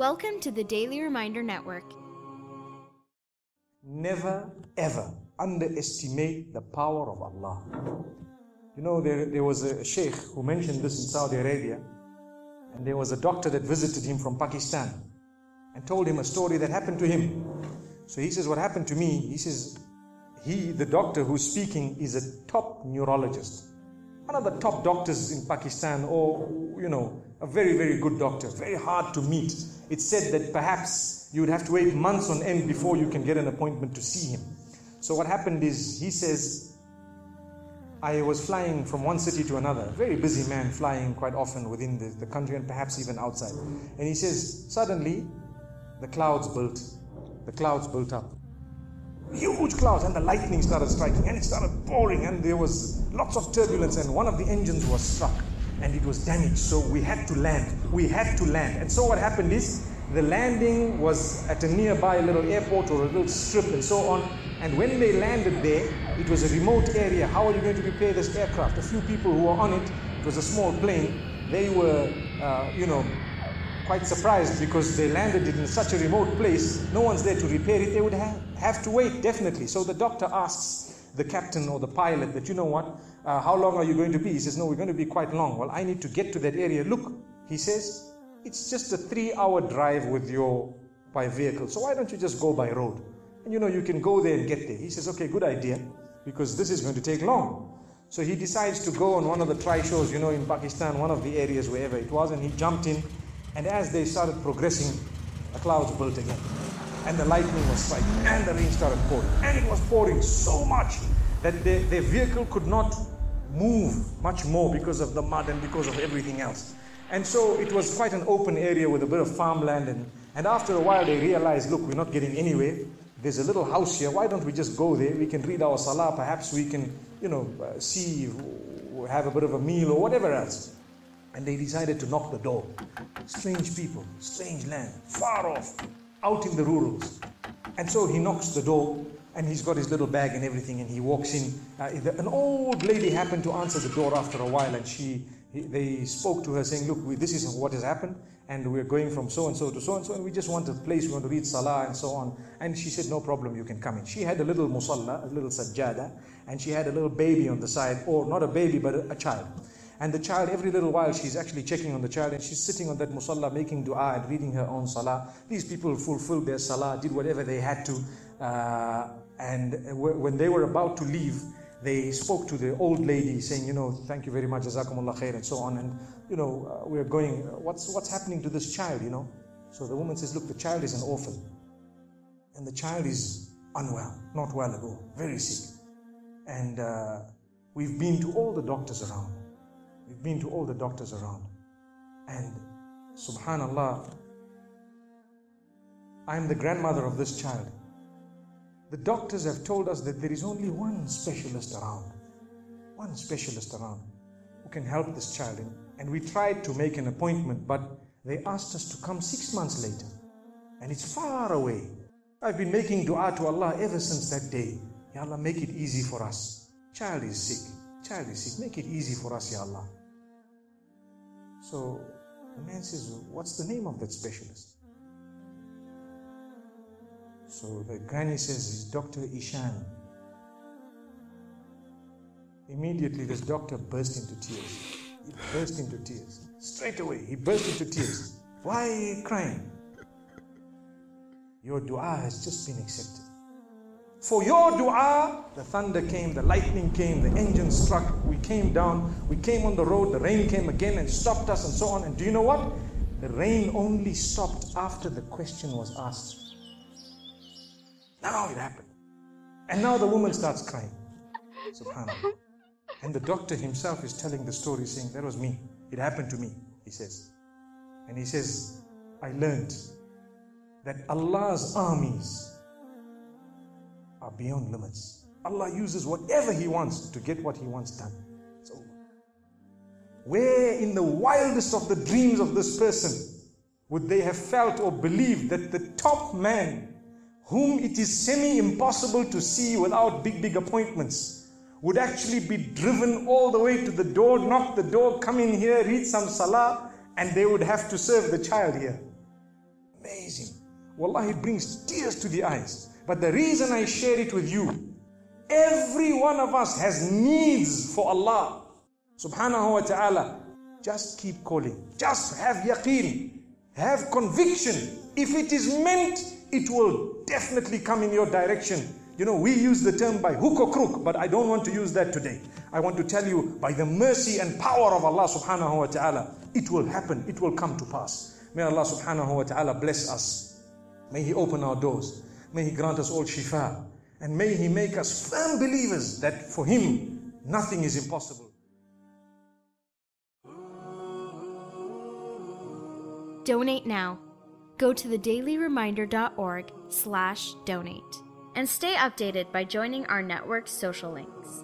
Welcome to the Daily Reminder Network. Never ever underestimate the power of Allah. You know, there was a sheikh who mentioned this in Saudi Arabia, and there was a doctor that visited him from Pakistan and told him a story that happened to him. So he says, what happened to me? He says, the doctor who's speaking is a top neurologist, one of the top doctors in Pakistan, or, you know, a very, very good doctor, very hard to meet. It's said that perhaps you would have to wait months on end before you can get an appointment to see him. So what happened is, he says, I was flying from one city to another, a very busy man, flying quite often within the country and perhaps even outside. And he says, suddenly the clouds built up. Huge clouds, and the lightning started striking, and it started pouring, and there was lots of turbulence, and one of the engines was struck and it was damaged. So we had to land. And so what happened is, the landing was at a nearby little airport or a little strip and so on. And when they landed there, it was a remote area. How are you going to repair this aircraft? A few people who were on it, it was a small plane, they were, quite surprised because they landed it in such a remote place. No one's there to repair it. They would have to wait, definitely. So the doctor asks the captain or the pilot that, you know what, how long are you going to be? He says, no, we're going to be quite long. Well, I need to get to that area. Look, he says, it's just a 3-hour drive by vehicle. So why don't you just go by road? And you can go there and get there. He says, okay, good idea, because this is going to take long. So he decides to go on one of the tri-shows, in Pakistan, one of the areas, wherever it was, and he jumped in. And as they started progressing, the clouds built again. And the lightning was striking, and the rain started pouring. And it was pouring so much that their vehicle could not move much more because of the mud and because of everything else. And so it was quite an open area with a bit of farmland. And after a while, they realized, look, we're not getting anywhere. There's a little house here. Why don't we just go there? We can read our salah. Perhaps we can, see, have a bit of a meal or whatever else. And they decided to knock the door. Strange people, strange land, far off, out in the rurals. And so he knocks the door, and he's got his little bag and everything, and he walks in. An old lady happened to answer the door after a while, and they spoke to her saying, look, this is what has happened, and we're going from so-and-so to so-and-so, and we just want a place, we want to read salah and so on. And she said, no problem, you can come in. She had a little musalla, a little sajjada, and she had a little baby on the side, or not a baby, but a child. And the child, every little while, she's actually checking on the child, and she's sitting on that musalla, making dua and reading her own salah. These people fulfilled their salah, did whatever they had to. And when they were about to leave, they spoke to the old lady saying, thank you very much, jazakumullah khair, and so on. And, we're going, what's happening to this child, So the woman says, look, the child is an orphan. And the child is unwell, not well at all, very sick. And we've been to all the doctors around. And subhanallah, I'm the grandmother of this child. The doctors have told us that there is only one specialist around who can help this child. And we tried to make an appointment, but they asked us to come 6 months later. And it's far away. I've been making dua to Allah ever since that day. Ya Allah, make it easy for us. Child is sick. Make it easy for us, Ya Allah. So the man says, what's the name of that specialist? So the granny says, it's Dr. Ishan. Immediately this doctor burst into tears. Straight away, he burst into tears. Why are you crying? Your dua has just been accepted. For your dua, the thunder came, the lightning came, the engine struck, we came down, we came on the road, the rain came again and stopped us and so on. And do you know what? The rain only stopped after the question was asked. Now it happened. And now the woman starts crying. SubhanAllah. And the doctor himself is telling the story, saying, that was me. It happened to me, he says. And he says, I learned that Allah's armies are beyond limits. Allah uses whatever He wants to get what He wants done. It's over. Where in the wildest of the dreams of this person would they have felt or believed that the top man, whom it is semi-impossible to see without big appointments, would actually be driven all the way to the door, knock the door, come in here, read some salah, and they would have to serve the child here. amazing. Wallahi, it brings tears to the eyes. But the reason I share it with you, every one of us has needs for Allah subhanahu wa ta'ala. Just keep calling. Just have yaqeen. Have conviction. If it is meant, it will definitely come in your direction. You know, we use the term by hook or crook, but I don't want to use that today. I want to tell you, by the mercy and power of Allah subhanahu wa ta'ala, it will happen, it will come to pass. May Allah subhanahu wa ta'ala bless us. May He open our doors. May He grant us all shifa. And may He make us firm believers that for Him, nothing is impossible. Donate now. Go to thedailyreminder.org/donate and stay updated by joining our network's social links.